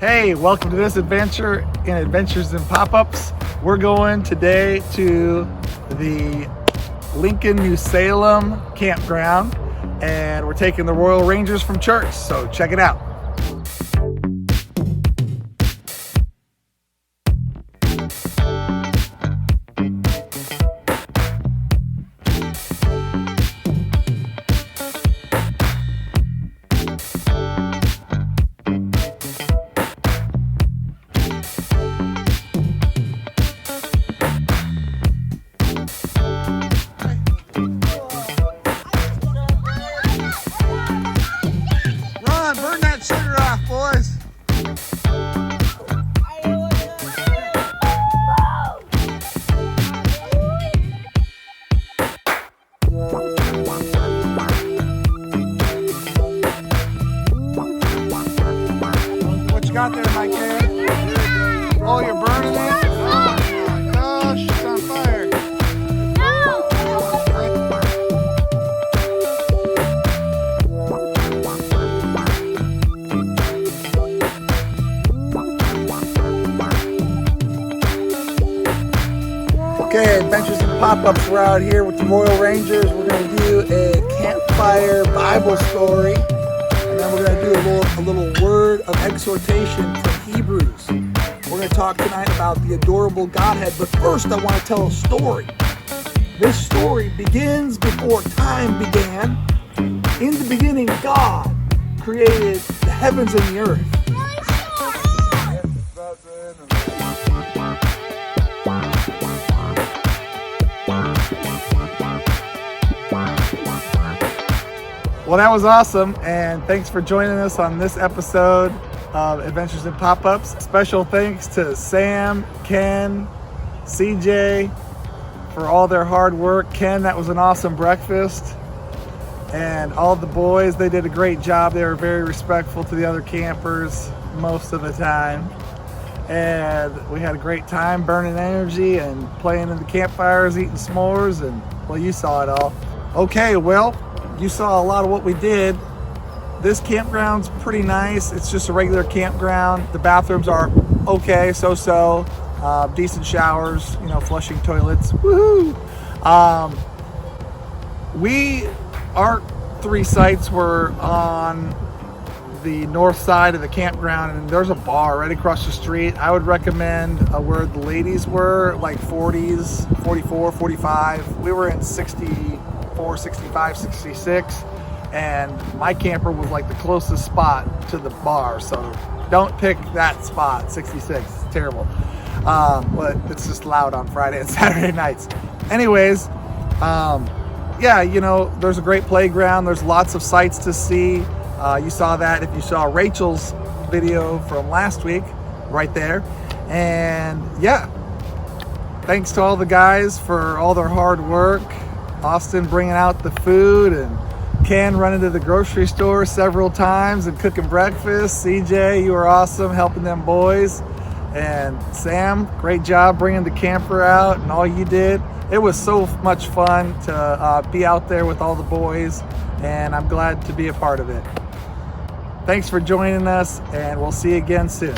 Hey, welcome to this adventure in Adventures in Pop-Ups. We're going today to the Lincoln, New Salem campground, and we're taking the Royal Rangers from church, so check it out. Burn that sugar off, boys. What you got there, my kid? Oh, you're burning it? Oh my gosh, it's on fire. Okay, Adventures in Pop-Ups, we're out here with the Royal Rangers. We're going to do a campfire Bible story, and then we're going to do a little word of exhortation from Hebrews. We're going to talk tonight about the adorable Godhead, but first I want to tell a story. This story begins before time began. In the beginning, God created the heavens and the earth. Well, that was awesome, and thanks for joining us on this episode of Adventures in Pop-Ups. Special thanks to Sam, Ken, CJ for all their hard work. Ken, that was an awesome breakfast. And all the boys, they did a great job. They were very respectful to the other campers most of the time. And we had a great time burning energy and playing in the campfires, eating s'mores, and well, you saw it all. Okay, well, you saw a lot of what we did. This campground's pretty nice. It's just a regular campground. The bathrooms are okay, so-so. Decent showers, you know, flushing toilets. Woohoo! Our three sites were on the north side of the campground, and there's a bar right across the street. I would recommend where the ladies were, like 40s, 44, 45. We were in 64, 65, 66, and my camper was like the closest spot to the bar, so don't pick that spot, 66. It's terrible, but it's just loud on Friday and Saturday nights. Anyways, yeah, you know, there's a great playground. There's lots of sights to see. You saw that if you saw Rachel's video from last week right there. And yeah, thanks to all the guys for all their hard work. Austin bringing out the food, and Ken running to the grocery store several times and cooking breakfast. CJ, you were awesome helping them boys. And Sam, great job bringing the camper out and all you did. It was so much fun to be out there with all the boys, and I'm glad to be a part of it. Thanks for joining us, and we'll see you again soon.